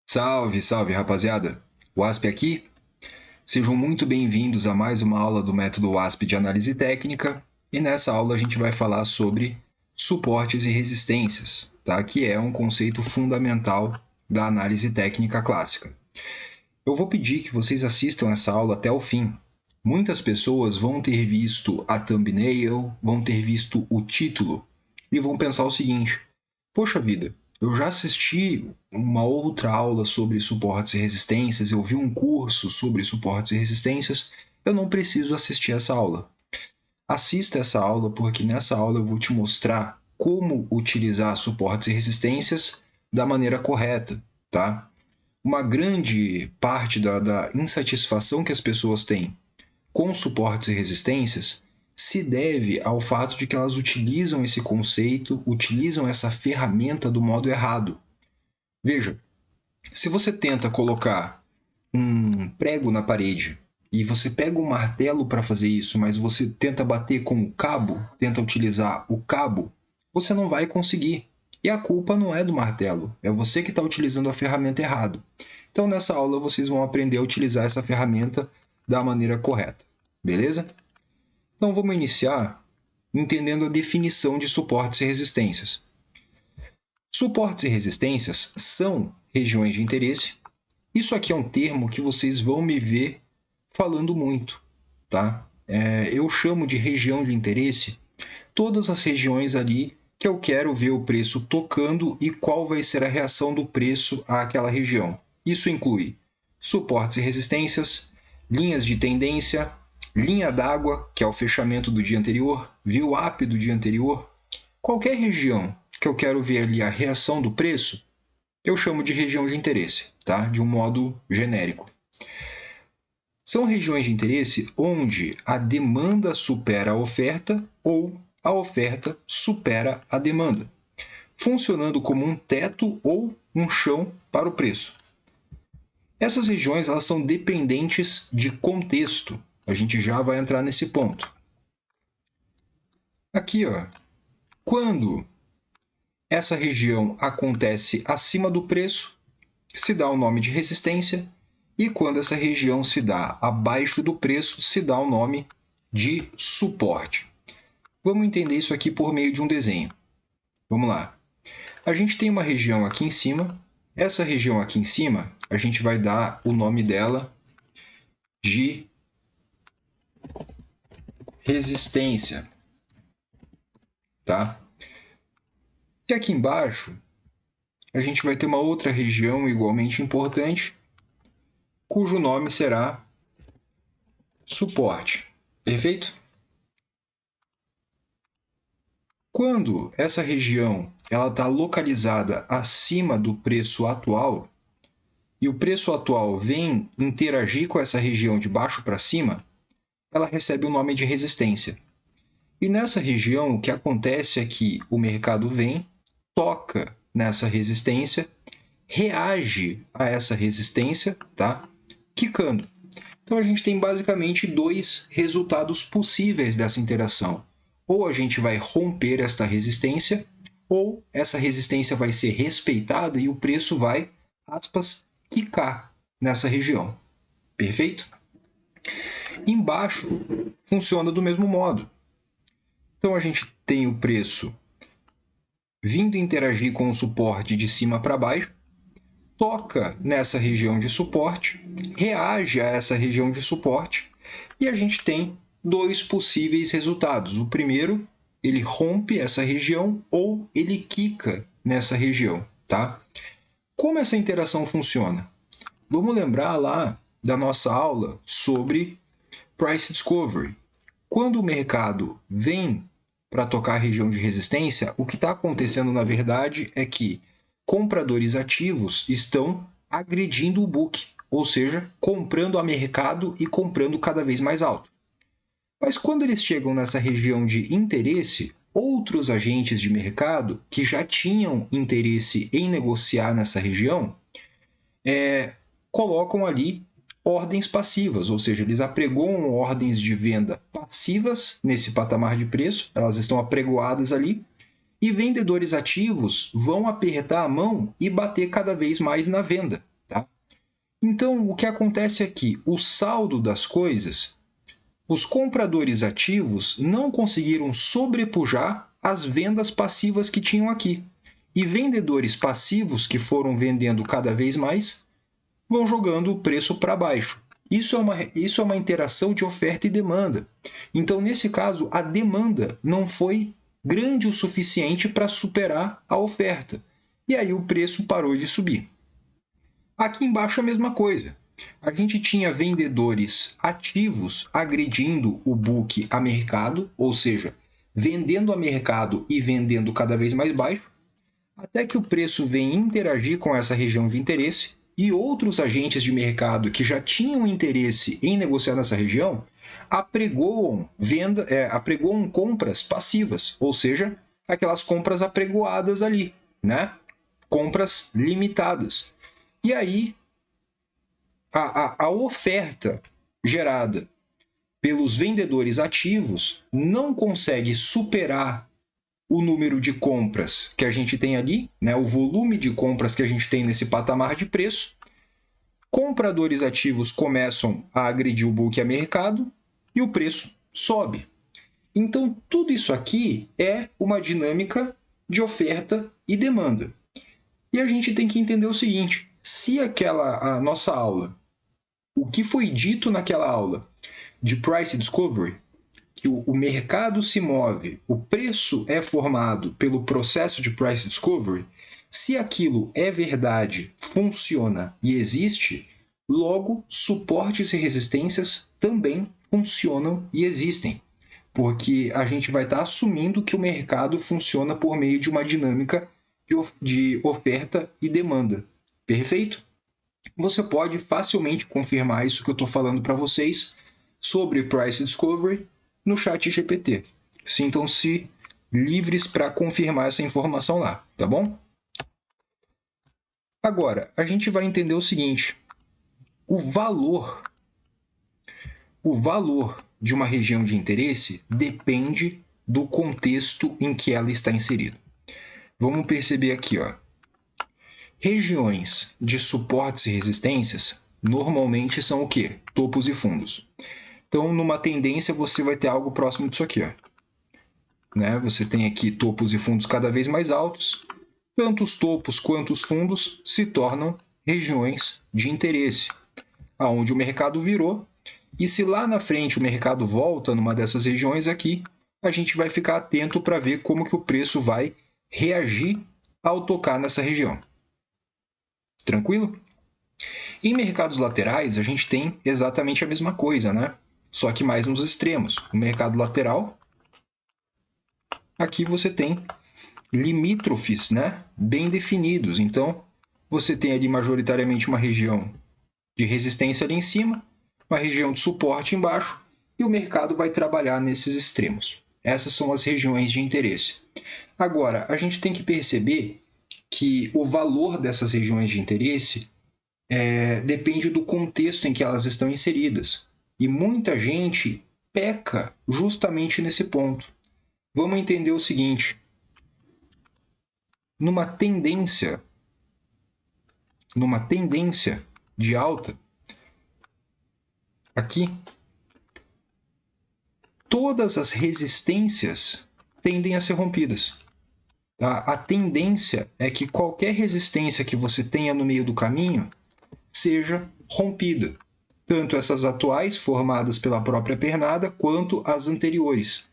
Salve, salve, rapaziada! WASP aqui. Sejam muito bem-vindos a mais uma aula do método WASP de análise técnica. E nessa aula a gente vai falar sobre suportes e resistências, tá? Que é um conceito fundamental da análise técnica clássica. Eu vou pedir que vocês assistam essa aula até o fim. Muitas pessoas vão ter visto a thumbnail, vão ter visto o título e vão pensar o seguinte: poxa vida, eu já assisti uma outra aula sobre suportes e resistências, eu vi um curso sobre suportes e resistências, eu não preciso assistir essa aula. Assista essa aula porque nessa aula eu vou te mostrar como utilizar suportes e resistências da maneira correta, tá? Uma grande parte da insatisfação que as pessoas têm com suportes e resistências se deve ao fato de que elas utilizam esse conceito, utilizam essa ferramenta do modo errado. Veja, se você tenta colocar um prego na parede e você pega um martelo para fazer isso, mas você tenta bater com o cabo, tenta utilizar o cabo, você não vai conseguir. E a culpa não é do martelo, é você que está utilizando a ferramenta errado. Então, nessa aula, vocês vão aprender a utilizar essa ferramenta da maneira correta, beleza? Então, vamos iniciar entendendo a definição de suportes e resistências. Suportes e resistências são regiões de interesse. Isso aqui é um termo que vocês vão me ver falando muito, tá? Eu chamo de região de interesse todas as regiões ali que eu quero ver o preço tocando e qual vai ser a reação do preço àquela região. Isso inclui suportes e resistências, linhas de tendência, linha d'água, que é o fechamento do dia anterior, VWAP do dia anterior. Qualquer região que eu quero ver ali a reação do preço, eu chamo de região de interesse, tá? De um modo genérico. São regiões de interesse onde a demanda supera a oferta ou a oferta supera a demanda, funcionando como um teto ou um chão para o preço. Essas regiões elas são dependentes de contexto. A gente já vai entrar nesse ponto. Aqui, ó, quando essa região acontece acima do preço, se dá o nome de resistência, e quando essa região se dá abaixo do preço, se dá o nome de suporte. Vamos entender isso aqui por meio de um desenho. Vamos lá. A gente tem uma região aqui em cima. Essa região aqui em cima, a gente vai dar o nome dela de resistência, tá? E aqui embaixo, a gente vai ter uma outra região igualmente importante, cujo nome será suporte. Perfeito? Quando essa região está localizada acima do preço atual, e o preço atual vem interagir com essa região de baixo para cima, ela recebe o nome de resistência. E nessa região, o que acontece é que o mercado vem, toca nessa resistência, reage a essa resistência, tá? Quicando. Então, a gente tem basicamente dois resultados possíveis dessa interação. Ou a gente vai romper esta resistência, ou essa resistência vai ser respeitada e o preço vai, aspas, quicar nessa região. Perfeito? Embaixo, funciona do mesmo modo. Então, a gente tem o preço vindo interagir com o suporte de cima para baixo, toca nessa região de suporte, reage a essa região de suporte, e a gente tem dois possíveis resultados. O primeiro, ele rompe essa região ou ele quica nessa região, tá? Como essa interação funciona? Vamos lembrar lá da nossa aula sobre Price Discovery. Quando o mercado vem para tocar a região de resistência, o que está acontecendo na verdade é que compradores ativos estão agredindo o book, ou seja, comprando a mercado e comprando cada vez mais alto. Mas quando eles chegam nessa região de interesse, outros agentes de mercado que já tinham interesse em negociar nessa região colocam ali ordens passivas, ou seja, eles apregoam ordens de venda passivas nesse patamar de preço, elas estão apregoadas ali, e vendedores ativos vão apertar a mão e bater cada vez mais na venda. Então, o que acontece aqui? O saldo das coisas, os compradores ativos não conseguiram sobrepujar as vendas passivas que tinham aqui. E vendedores passivos, que foram vendendo cada vez mais, vão jogando o preço para baixo. Isso é uma interação de oferta e demanda. Então, nesse caso, a demanda não foi grande o suficiente para superar a oferta. E aí o preço parou de subir. Aqui embaixo a mesma coisa. A gente tinha vendedores ativos agredindo o book a mercado, ou seja, vendendo a mercado e vendendo cada vez mais baixo, até que o preço vem interagir com essa região de interesse e outros agentes de mercado que já tinham interesse em negociar nessa região apregoam apregoam compras passivas, ou seja, aquelas compras apregoadas ali, né? Compras limitadas. E aí a oferta gerada pelos vendedores ativos não consegue superar o número de compras que a gente tem ali, né, o volume de compras que a gente tem nesse patamar de preço. Compradores ativos começam a agredir o book a mercado e o preço sobe. Então, tudo isso aqui é uma dinâmica de oferta e demanda. E a gente tem que entender o seguinte: se a nossa aula, o que foi dito naquela aula de price discovery, que o mercado se move, o preço é formado pelo processo de price discovery, se aquilo é verdade, funciona e existe, logo suportes e resistências também funcionam e existem, porque a gente vai estar assumindo que o mercado funciona por meio de uma dinâmica de oferta e demanda. Perfeito? Você pode facilmente confirmar isso que eu estou falando para vocês sobre Price Discovery no chat GPT. Sintam-se livres para confirmar essa informação lá, tá bom? Agora, a gente vai entender o seguinte: o valor de uma região de interesse depende do contexto em que ela está inserida. Vamos perceber aqui, ó. Regiões de suportes e resistências normalmente são o quê? Topos e fundos. Então, numa tendência, você vai ter algo próximo disso aqui, ó. Né? Você tem aqui topos e fundos cada vez mais altos. Tanto os topos quanto os fundos se tornam regiões de interesse, aonde o mercado virou. E se lá na frente o mercado volta numa dessas regiões aqui, a gente vai ficar atento para ver como que o preço vai reagir ao tocar nessa região. Tranquilo? Em mercados laterais, a gente tem exatamente a mesma coisa, né? Só que mais nos extremos. O mercado lateral, aqui você tem limítrofes, né? Bem definidos. Então, você tem ali majoritariamente uma região de resistência ali em cima, uma região de suporte embaixo, e o mercado vai trabalhar nesses extremos. Essas são as regiões de interesse. Agora, a gente tem que perceber que o valor dessas regiões de interesse depende do contexto em que elas estão inseridas. E muita gente peca justamente nesse ponto. Vamos entender o seguinte: numa tendência de alta, aqui, todas as resistências tendem a ser rompidas. A tendência é que qualquer resistência que você tenha no meio do caminho seja rompida, tanto essas atuais formadas pela própria pernada quanto as anteriores.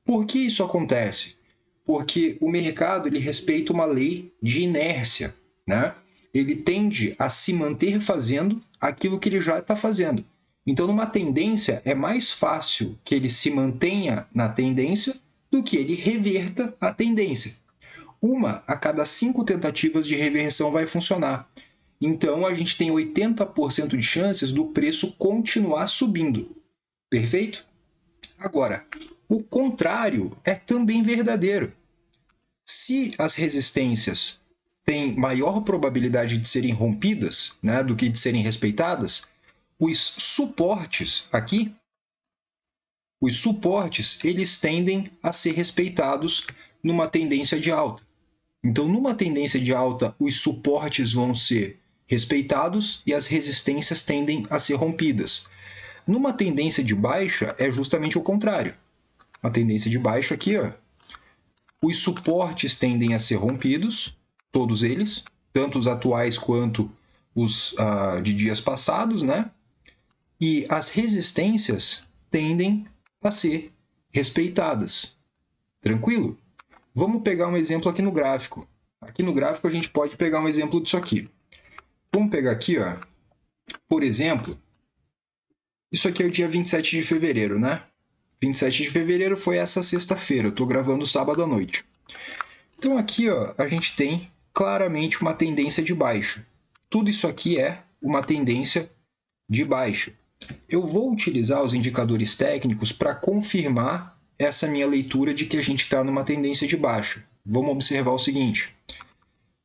Por que isso acontece? Porque o mercado ele respeita uma lei de inércia, né? Ele tende a se manter fazendo aquilo que ele já está fazendo. Então, numa tendência, é mais fácil que ele se mantenha na tendência do que ele reverta a tendência. Uma a cada 5 tentativas de reversão vai funcionar. Então, a gente tem 80% de chances do preço continuar subindo. Perfeito? Agora, o contrário é também verdadeiro. Se as resistências têm maior probabilidade de serem rompidas, né, do que de serem respeitadas, os suportes aqui, eles tendem a ser respeitados numa tendência de alta. Então, numa tendência de alta, os suportes vão ser respeitados e as resistências tendem a ser rompidas. Numa tendência de baixa, é justamente o contrário. A tendência de baixa aqui, ó, os suportes tendem a ser rompidos, todos eles, tanto os atuais quanto os de dias passados, né? E as resistências tendem a ser respeitadas. Tranquilo? Vamos pegar um exemplo aqui no gráfico. Aqui no gráfico a gente pode pegar um exemplo disso aqui. Vamos pegar aqui, ó, por exemplo, isso aqui é o dia 27 de fevereiro, né? 27 de fevereiro foi essa sexta-feira, eu estou gravando sábado à noite. Então aqui, ó, a gente tem claramente uma tendência de baixa. Tudo isso aqui é uma tendência de baixa. Eu vou utilizar os indicadores técnicos para confirmar essa minha leitura de que a gente está numa tendência de baixa. Vamos observar o seguinte.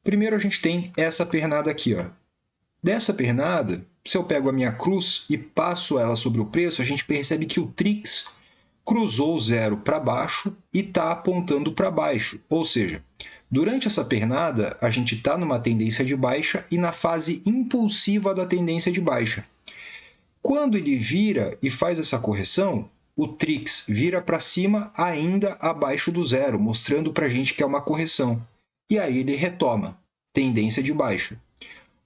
Primeiro a gente tem essa pernada aqui, ó. Dessa pernada, se eu pego a minha cruz e passo ela sobre o preço, a gente percebe que o TRIX cruzou o zero para baixo e está apontando para baixo. Ou seja, durante essa pernada, a gente está numa tendência de baixa e na fase impulsiva da tendência de baixa. Quando ele vira e faz essa correção, o TRIX vira para cima ainda abaixo do zero, mostrando para a gente que é uma correção. E aí ele retoma, tendência de baixa.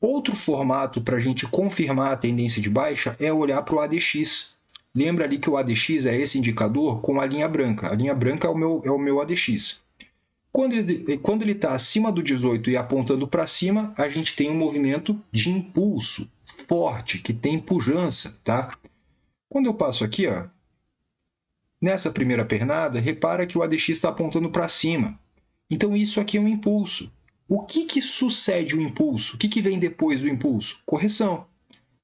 Outro formato para a gente confirmar a tendência de baixa é olhar para o ADX. Lembra ali que o ADX é esse indicador com a linha branca. A linha branca é o meu ADX. Quando ele está acima do 18 e apontando para cima, a gente tem um movimento de impulso forte, que tem pujança, tá? Quando eu passo aqui, ó, nessa primeira pernada, repara que o ADX está apontando para cima. Então isso aqui é um impulso. O que sucede o impulso? O que vem depois do impulso? Correção.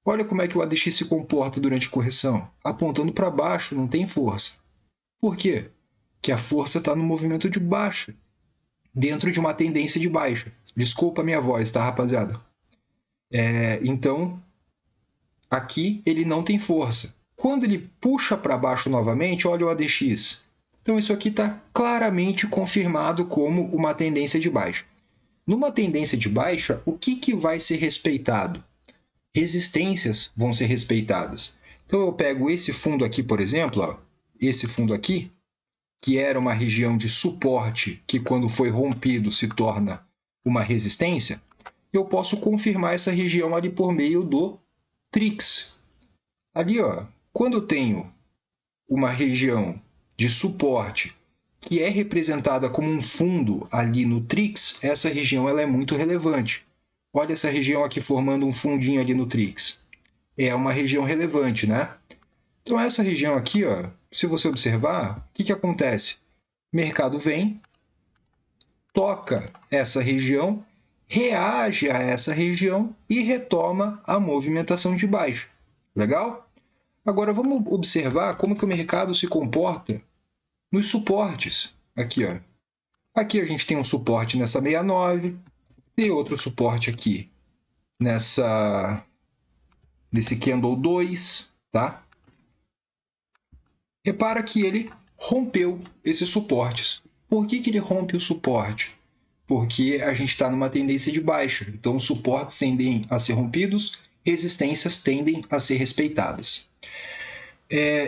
Olha como é que o ADX se comporta durante a correção. Apontando para baixo, não tem força. Por quê? Porque a força está no movimento de baixa, dentro de uma tendência de baixa. Desculpa a minha voz, tá, rapaziada? Então, aqui ele não tem força. Quando ele puxa para baixo novamente, olha o ADX. Então, isso aqui está claramente confirmado como uma tendência de baixa. Numa tendência de baixa, o que vai ser respeitado? Resistências vão ser respeitadas. Então, eu pego esse fundo aqui, por exemplo, ó, esse fundo aqui, que era uma região de suporte que, quando foi rompido, se torna uma resistência, eu posso confirmar essa região ali por meio do TRIX. Ali, ó, quando eu tenho uma região de suporte que é representada como um fundo ali no TRIX, essa região ela é muito relevante. Olha essa região aqui formando um fundinho ali no TRIX. É uma região relevante, né? Então, essa região aqui, ó, se você observar, o que acontece? O mercado vem, toca essa região, reage a essa região e retoma a movimentação de baixa. Legal? Agora, vamos observar como que o mercado se comporta nos suportes. Aqui, ó. Aqui a gente tem um suporte nessa 69, tem outro suporte aqui nesse candle 2, tá? Repara que ele rompeu esses suportes. Por que ele rompe o suporte? Porque a gente está numa tendência de baixa. Então, os suportes tendem a ser rompidos, resistências tendem a ser respeitadas.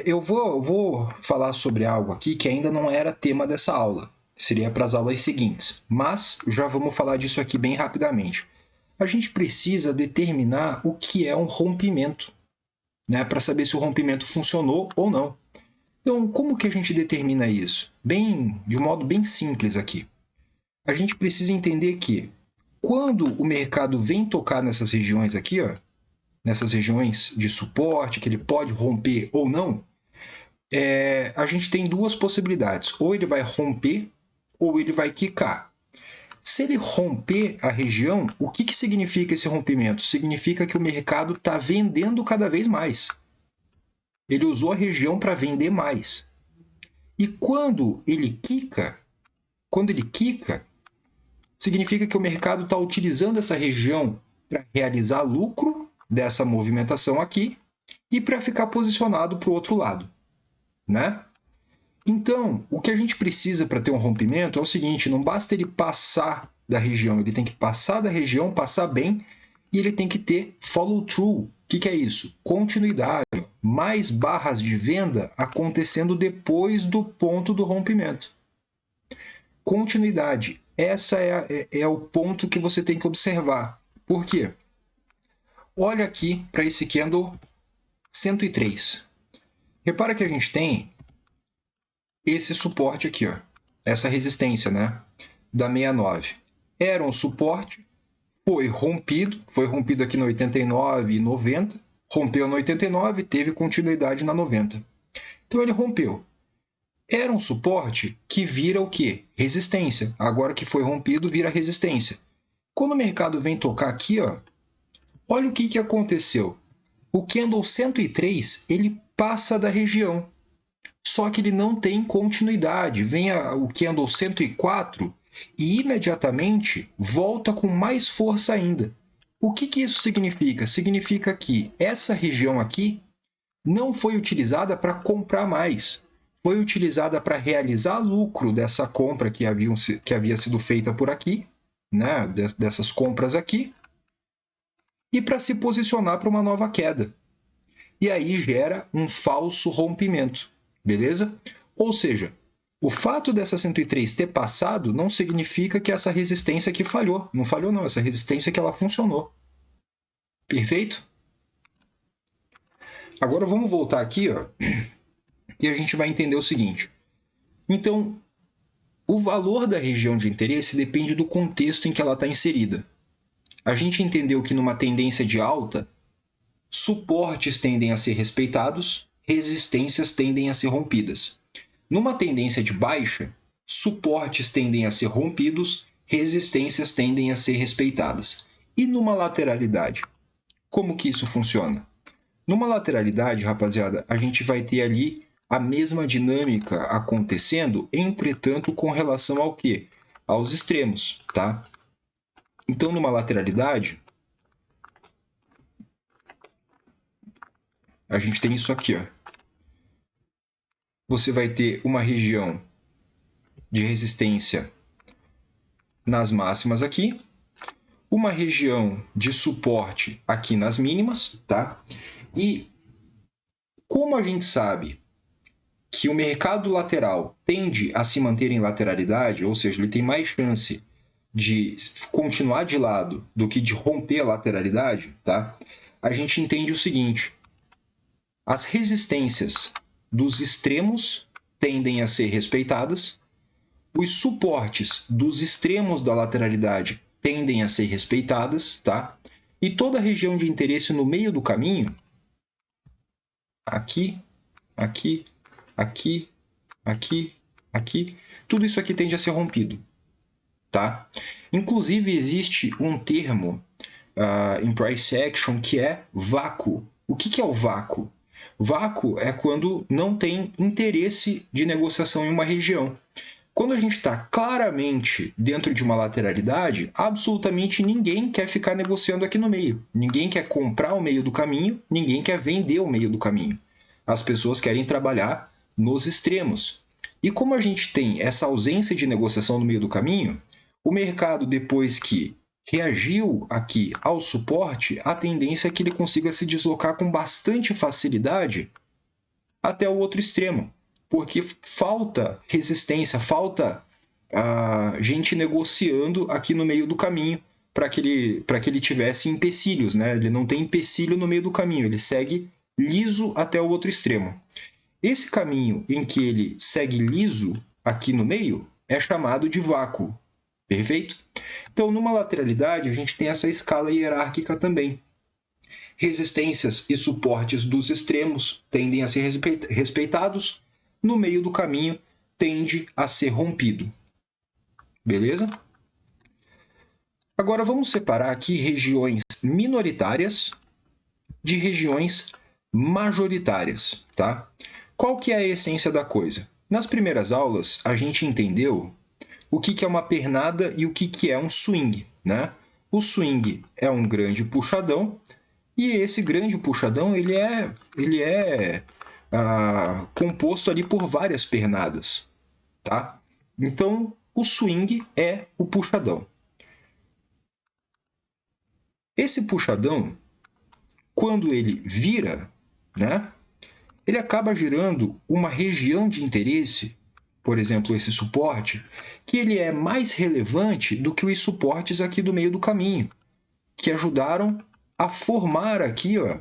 Eu vou falar sobre algo aqui que ainda não era tema dessa aula. Seria para as aulas seguintes. Mas já vamos falar disso aqui bem rapidamente. A gente precisa determinar o que é um rompimento, né, para saber se o rompimento funcionou ou não. Então, como que a gente determina isso? De um modo bem simples aqui. A gente precisa entender que quando o mercado vem tocar nessas regiões aqui, ó, nessas regiões de suporte, que ele pode romper ou não, a gente tem duas possibilidades. Ou ele vai romper, ou ele vai quicar. Se ele romper a região, o que significa esse rompimento? Significa que o mercado está vendendo cada vez mais. Ele usou a região para vender mais. E quando ele quica, significa que o mercado está utilizando essa região para realizar lucro dessa movimentação aqui e para ficar posicionado para o outro lado, né? Então, o que a gente precisa para ter um rompimento é o seguinte, não basta ele passar da região, ele tem que passar da região, passar bem e ele tem que ter follow-through. O que é isso? Continuidade. Mais barras de venda acontecendo depois do ponto do rompimento. Continuidade. Essa é o ponto que você tem que observar. Por quê? Olha aqui para esse candle 103. Repara que a gente tem esse suporte aqui, ó, essa resistência, né, da 69. Era um suporte, foi rompido aqui no 89 e 90, rompeu no 89, teve continuidade na 90. Então ele rompeu. Era um suporte que vira o quê? Resistência. Agora que foi rompido, vira resistência. Quando o mercado vem tocar aqui, ó, olha o que aconteceu. O candle 103, ele passa da região. Só que ele não tem continuidade. Vem o candle 104 e imediatamente volta com mais força ainda. O que isso significa? Significa que essa região aqui não foi utilizada para comprar mais. Foi utilizada para realizar lucro dessa compra que havia sido feita por aqui, né? Dessas compras aqui, e para se posicionar para uma nova queda. E aí gera um falso rompimento, beleza? Ou seja, o fato dessa 103 ter passado não significa que essa resistência aqui falhou. Não falhou não, essa resistência que ela funcionou. Perfeito? Agora vamos voltar aqui, ó, e a gente vai entender o seguinte. Então, o valor da região de interesse depende do contexto em que ela está inserida. A gente entendeu que numa tendência de alta, suportes tendem a ser respeitados, resistências tendem a ser rompidas. Numa tendência de baixa, suportes tendem a ser rompidos, resistências tendem a ser respeitadas. E numa lateralidade, como que isso funciona? Numa lateralidade, rapaziada, a gente vai ter ali a mesma dinâmica acontecendo, entretanto, com relação ao quê? Aos extremos, tá? Então, numa lateralidade, a gente tem isso aqui, ó. Você vai ter uma região de resistência nas máximas aqui, uma região de suporte aqui nas mínimas, tá? E como a gente sabe que o mercado lateral tende a se manter em lateralidade, ou seja, ele tem mais chance de continuar de lado do que de romper a lateralidade, tá? A gente entende o seguinte: as resistências dos extremos tendem a ser respeitadas, os suportes dos extremos da lateralidade tendem a ser respeitadas, tá? E toda a região de interesse no meio do caminho, aqui, aqui, aqui, aqui, aqui, tudo isso aqui tende a ser rompido, tá? Inclusive, existe um termo em price action que é vácuo. O que é o vácuo? Vácuo é quando não tem interesse de negociação em uma região. Quando a gente está claramente dentro de uma lateralidade, absolutamente ninguém quer ficar negociando aqui no meio. Ninguém quer comprar o meio do caminho, ninguém quer vender o meio do caminho. As pessoas querem trabalhar nos extremos. E como a gente tem essa ausência de negociação no meio do caminho, o mercado, depois que reagiu aqui ao suporte, a tendência é que ele consiga se deslocar com bastante facilidade até o outro extremo, porque falta resistência, falta gente negociando aqui no meio do caminho para que ele tivesse empecilhos, né? Ele não tem empecilho no meio do caminho, ele segue liso até o outro extremo. Esse caminho em que ele segue liso aqui no meio é chamado de vácuo. Perfeito? Então, numa lateralidade, a gente tem essa escala hierárquica também. Resistências e suportes dos extremos tendem a ser respeitados, no meio do caminho tende a ser rompido. Beleza? Agora vamos separar aqui regiões minoritárias de regiões majoritárias, tá? Qual que é a essência da coisa? Nas primeiras aulas, a gente entendeu o que é uma pernada e o que é um swing, né? O swing é um grande puxadão, e esse grande puxadão ele é composto ali por várias pernadas, tá? Então, o swing é o puxadão. Esse puxadão, quando ele vira, né, ele acaba gerando uma região de interesse, por exemplo, esse suporte, que ele é mais relevante do que os suportes aqui do meio do caminho, que ajudaram a formar aqui, ó,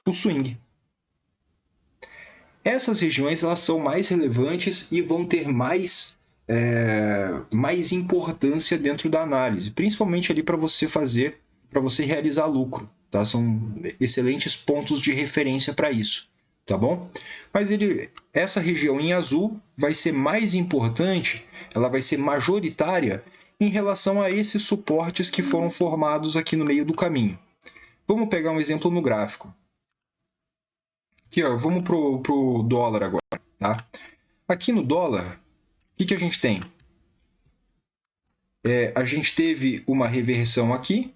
o swing. Essas regiões elas são mais relevantes e vão ter mais importância dentro da análise, principalmente ali para você fazer, para você realizar lucro. Tá? São excelentes pontos de referência para isso, tá bom? Mas essa região em azul vai ser mais importante, ela vai ser majoritária em relação a esses suportes que foram formados aqui no meio do caminho. Vamos pegar um exemplo no gráfico. Aqui, ó, vamos para o dólar agora. Tá? Aqui no dólar, o que a gente tem? A gente teve uma reversão aqui.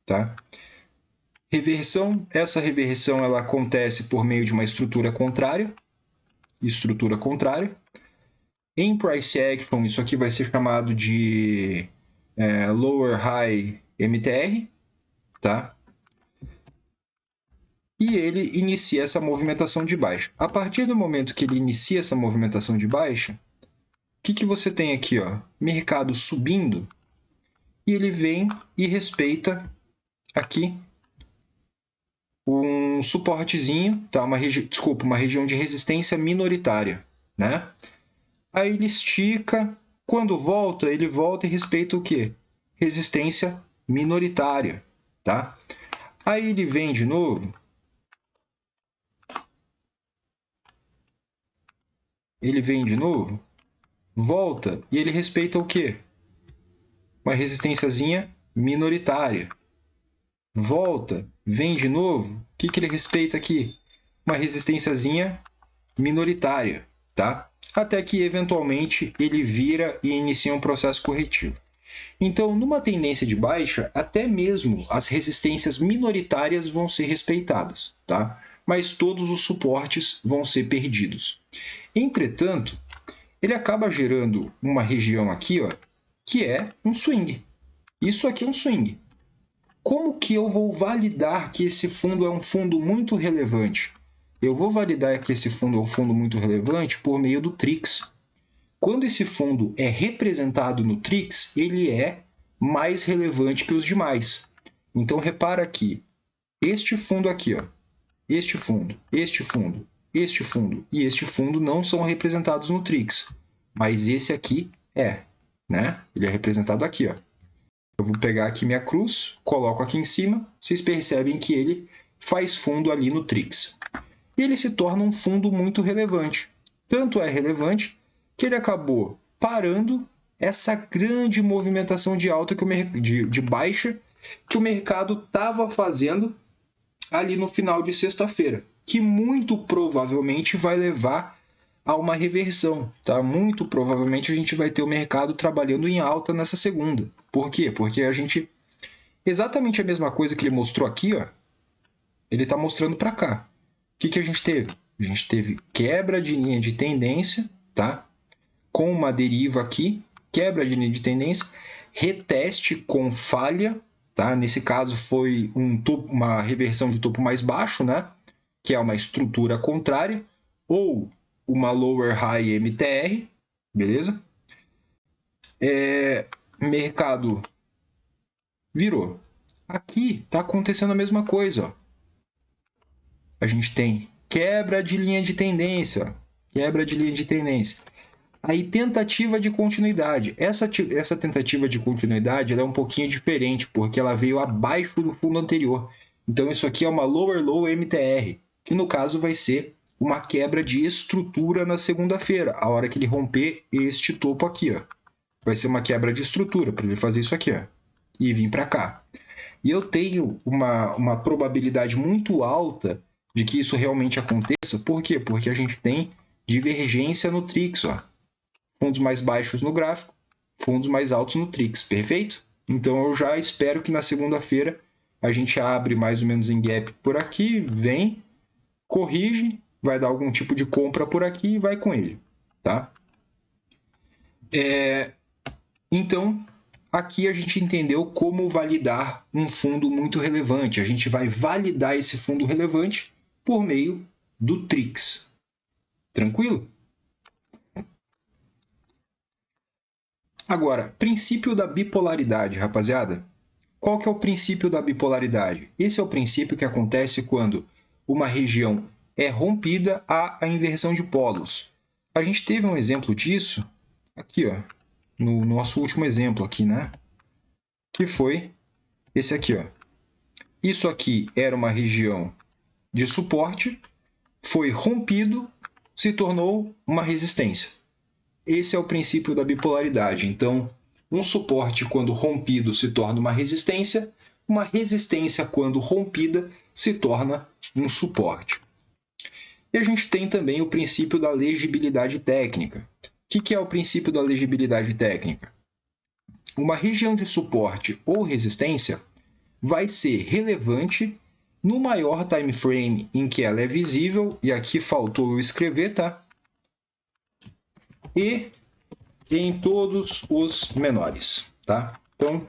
Tá? Essa reversão ela acontece por meio de uma estrutura contrária. Em price action, isso aqui vai ser chamado de lower high MTR. Tá? E ele inicia essa movimentação de baixa. A partir do momento que ele inicia essa movimentação de baixa, o que você tem aqui? Ó? Mercado subindo, e ele vem e respeita aqui um suportezinho, tá? uma região de resistência minoritária. Né? Aí ele estica, quando volta, ele volta e respeita o quê? Resistência minoritária. Tá? Aí ele vem de novo, volta e ele respeita o quê? Uma resistênciazinha minoritária. Volta, vem de novo, o que ele respeita aqui? Uma resistênciazinha minoritária, tá? Até que, eventualmente, ele vira e inicia um processo corretivo. Então, numa tendência de baixa, até mesmo as resistências minoritárias vão ser respeitadas, tá? Mas todos os suportes vão ser perdidos. Entretanto, ele acaba gerando uma região aqui, ó, que é um swing. Isso aqui é um swing. Como que eu vou validar que esse fundo é um fundo muito relevante? Eu vou validar que esse fundo é um fundo muito relevante por meio do TRIX. Quando esse fundo é representado no TRIX, ele é mais relevante que os demais. Então, repara aqui, este fundo aqui, ó, este fundo e este fundo não são representados no TRIX, mas esse aqui é, né? Ele é representado aqui, ó. Eu vou pegar aqui minha cruz, coloco aqui em cima, vocês percebem que ele faz fundo ali no TRIX. E ele se torna um fundo muito relevante. Tanto é relevante que ele acabou parando essa grande movimentação de alta, de baixa, que o mercado estava fazendo ali no final de sexta-feira, que muito provavelmente vai levar a uma reversão, tá? Muito provavelmente a gente vai ter o mercado trabalhando em alta nessa segunda. Por quê? Porque a gente, exatamente a mesma coisa que ele mostrou aqui, ó, ele está mostrando para cá. O que a gente teve? A gente teve quebra de linha de tendência, tá? Com uma deriva aqui, quebra de linha de tendência, reteste com falha, tá? Nesse caso foi uma reversão de topo mais baixo, né? Que é uma estrutura contrária, ou uma lower high MTR, beleza? Mercado virou. Aqui está acontecendo a mesma coisa, ó. A gente tem quebra de linha de tendência, ó. Quebra de linha de tendência. Aí, tentativa de continuidade. Essa tentativa de continuidade ela é um pouquinho diferente, porque ela veio abaixo do fundo anterior. Então, isso aqui é uma lower low MTR, que no caso vai ser uma quebra de estrutura na segunda-feira, a hora que ele romper este topo aqui, ó. Vai ser uma quebra de estrutura para ele fazer isso aqui, ó, e vir para cá. E eu tenho uma probabilidade muito alta de que isso realmente aconteça. Por quê? Porque a gente tem divergência no TRIX, ó. Fundos mais baixos no gráfico, fundos mais altos no TRIX, perfeito? Então eu já espero que na segunda-feira a gente abre mais ou menos em gap por aqui, vem, corrige, vai dar algum tipo de compra por aqui e vai com ele, tá? Então, aqui a gente entendeu como validar um fundo muito relevante. A gente vai validar esse fundo relevante por meio do TRIX. Tranquilo? Agora, princípio da bipolaridade, rapaziada. Qual que é o princípio da bipolaridade? Esse é o princípio que acontece quando uma região é rompida, há a inversão de polos. A gente teve um exemplo disso aqui, ó, no nosso último exemplo aqui, né? Que foi esse aqui, ó. Isso aqui era uma região de suporte, foi rompido, se tornou uma resistência. Esse é o princípio da bipolaridade. Então, um suporte, quando rompido, se torna uma resistência quando rompida, se torna um suporte. E a gente tem também o princípio da legibilidade técnica. O que é o princípio da legibilidade técnica? Uma região de suporte ou resistência vai ser relevante no maior time frame em que ela é visível, e aqui faltou eu escrever, tá? E em todos os menores, tá? Então,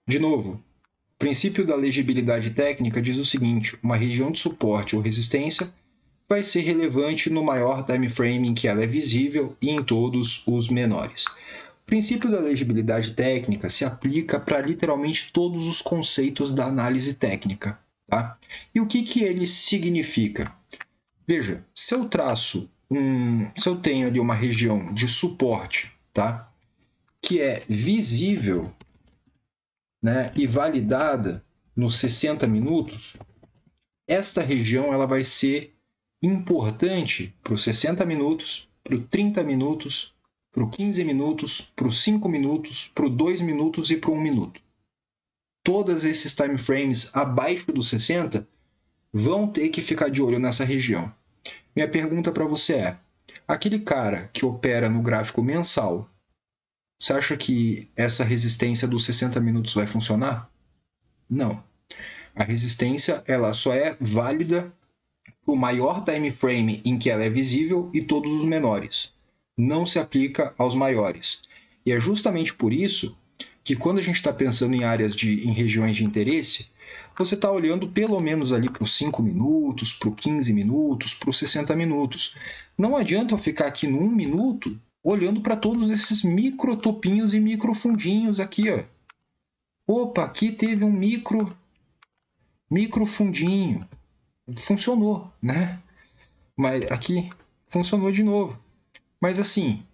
de novo, o princípio da legibilidade técnica diz o seguinte: uma região de suporte ou resistência vai ser relevante no maior time frame em que ela é visível e em todos os menores. O princípio da legibilidade técnica se aplica para literalmente todos os conceitos da análise técnica, tá? E o que ele significa? Veja, se eu tenho ali uma região de suporte, tá? Que é visível, né, e validada nos 60 minutos, esta região ela vai ser importante para os 60 minutos, para os 30 minutos, para os 15 minutos, para os 5 minutos, para os 2 minutos e para o 1 minuto. Todos esses time frames abaixo dos 60 vão ter que ficar de olho nessa região. Minha pergunta para você é: aquele cara que opera no gráfico mensal, você acha que essa resistência dos 60 minutos vai funcionar? Não. A resistência ela só é válida para o maior time frame em que ela é visível e todos os menores. Não se aplica aos maiores. E é justamente por isso que quando a gente está pensando em regiões de interesse, você está olhando pelo menos ali para os 5 minutos, para os 15 minutos, para os 60 minutos. Não adianta eu ficar aqui no 1 minuto olhando para todos esses micro topinhos e micro fundinhos aqui, ó. Opa, aqui teve um micro fundinho. Funcionou, né? Mas aqui funcionou de novo. Mas assim,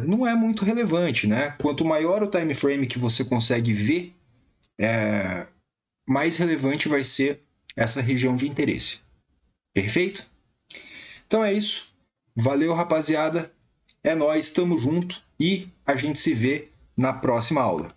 não é muito relevante, né? Quanto maior o time frame que você consegue ver, mais relevante vai ser essa região de interesse. Perfeito? Então é isso. Valeu, rapaziada. É nóis, tamo junto e a gente se vê na próxima aula.